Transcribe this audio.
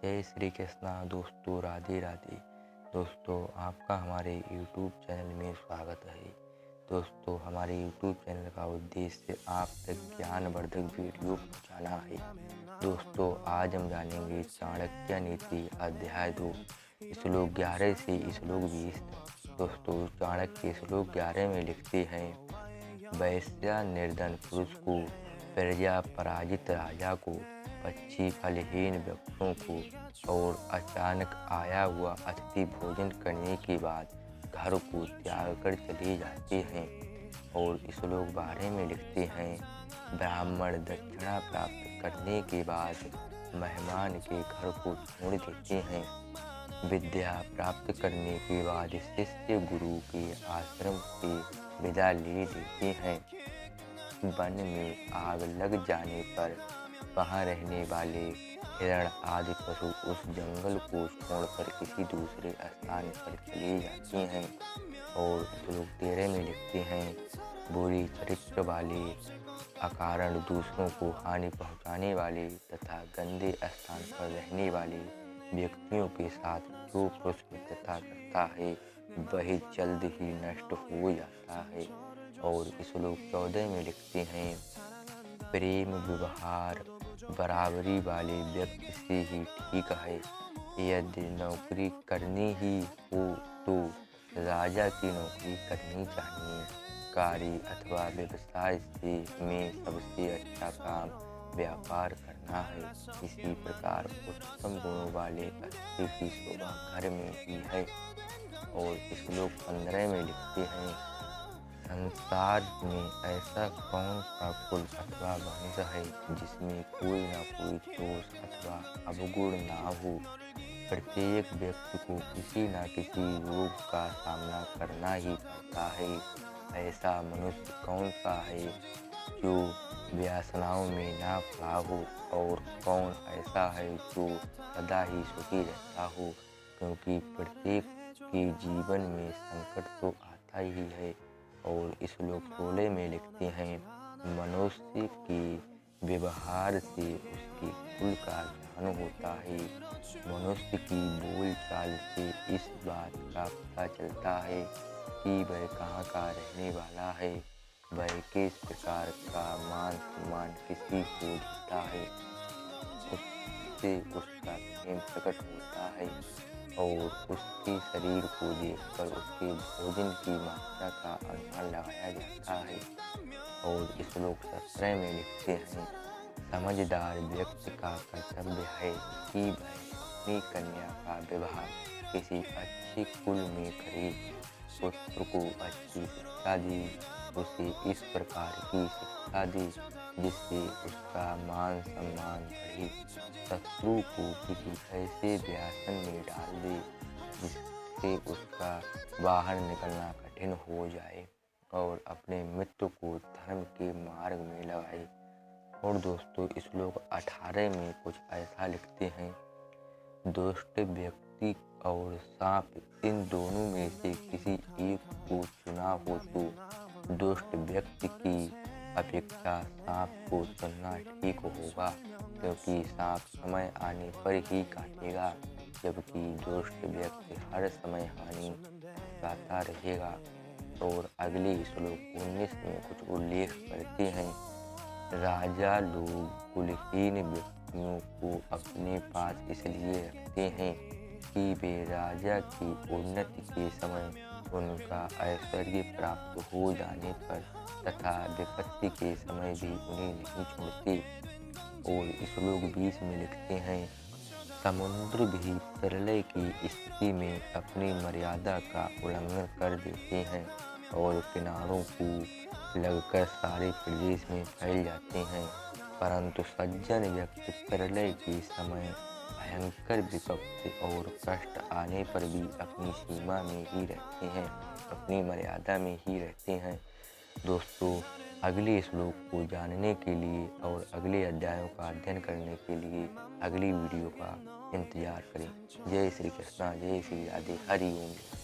जय श्री कृष्णा दोस्तों, राधे राधे। दोस्तों, आपका हमारे YouTube चैनल में स्वागत है। दोस्तों, हमारे YouTube चैनल का उद्देश्य आप तक ज्ञानवर्धक वीडियो पहुंचाना है। दोस्तों, आज हम जानेंगे चाणक्य नीति अध्याय 2 श्लोक 11 से श्लोक 20। दोस्तों, चाणक्य श्लोक 11 में लिखते हैं, वैश्या निर्धन पुरुष को, प्रजा पराजित राजा को, पक्षी फलहीन वृक्षों को और अचानक आया हुआ अतिथि भोजन करने के बाद घर को त्याग कर चले जाते हैं। और श्लोक 12 में लिखते हैं, ब्राह्मण दक्षिणा प्राप्त करने के बाद मेहमान के घर को छोड़ देते हैं। विद्या प्राप्त करने के बाद शिष्य गुरु के आश्रम से विदा ले लेते हैं। वन में आग लग जाने पर वहाँ रहने वाले हिरण आदि पशु उस जंगल को छोड़कर किसी दूसरे स्थान पर चले जाते हैं। और श्लोक 13 में लिखते हैं, बुरी चरित्र वाले, अकारण दूसरों को हानि पहुँचाने वाले तथा गंदे स्थान पर रहने वाले व्यक्तियों के साथ जो पुरुष मित्रता करता है वही जल्द ही नष्ट हो जाता है। और श्लोक 14 में लिखते हैं, प्रेम व्यवहार बराबरी वाले व्यक्ति से ही ठीक है। यदि नौकरी करनी ही हो तो राजा की नौकरी करनी चाहिए। कार्य अथवा व्यवसाय में सबसे अच्छा काम व्यापार करना है। इसी प्रकार उत्तम गुणों वाले अतिथि की शोभा घर में ही है। और श्लोक 15 में लिखते हैं, संसार में ऐसा कौन सा कुल अथवा वंश है जिसमें कोई न कोई दोष अथवा अवगुण ना हो। प्रत्येक व्यक्ति को किसी न किसी रोग का सामना करना ही पड़ता है। ऐसा मनुष्य कौन सा है जो वासनाओं में ना पड़ा हो, और कौन ऐसा है जो सदा ही सुखी रहता हो, क्योंकि प्रत्येक के जीवन में संकट तो आता ही है। और श्लोक 16 में लिखते हैं, मनुष्य के व्यवहार से उसके कुल का ज्ञान होता है। मनुष्य की बोल चाल से इस बात का पता चलता है कि वह कहाँ का रहने वाला है, वह किस प्रकार का मान सम्मान किसी को देता है, उससे उसका प्रेम प्रकट होता है। और उसके शरीर को देखकर उसके भोजन की मात्रा का अनुमान लगाया जाता है। और श्लोक 17 में लिखते हैं, समझदार व्यक्ति का कर्तव्य है कि वह अपनी कन्या का विवाह किसी अच्छे कुल में करे, पुत्र को अच्छी शिक्षा दे, उसे इस प्रकार की शिक्षा दे जिससे उसका मान सम्मान बढ़े, शत्रु को किसी ऐसे व्यसन में डाल दे जिससे उसका बाहर निकलना कठिन हो जाए, और अपने मित्र को धर्म के मार्ग में लगाए। और दोस्तों, श्लोक 18 में कुछ ऐसा लिखते हैं, दुष्ट व्यक्ति और सांप, इन दोनों में से किसी एक को चुना हो तो दुष्ट व्यक्ति की अपेक्षा सांप को चुनना ठीक होगा, क्योंकि सांप समय आने पर ही काटेगा, जबकि दुष्ट व्यक्ति हर समय हानि पहुंचाता रहेगा। और अगले श्लोक 19 में कुछ उल्लेख करते हैं, राजा लोग कुलहीन व्यक्तियों को अपने पास इसलिए रखते हैं कि वे राजा की उन्नति के समय, उनका ऐश्वर्य प्राप्त हो जाने पर तथा विपत्ति के समय भी उन्हें नहीं छोड़ते। और श्लोक 20 में लिखते हैं, समुद्र भी प्रलय की स्थिति में अपनी मर्यादा का उल्लंघन कर देते हैं और किनारों को लगकर सारे प्रदेश में फैल जाते हैं, परंतु सज्जन व्यक्ति प्रलय के समय भयंकर विपत्ति और कष्ट आने पर भी अपनी सीमा में ही रहते हैं, अपनी मर्यादा में ही रहते हैं। दोस्तों, अगले श्लोक को जानने के लिए और अगले अध्यायों का अध्ययन करने के लिए अगली वीडियो का इंतजार करें। जय श्री कृष्णा, जय श्री राधे, हरि ओम।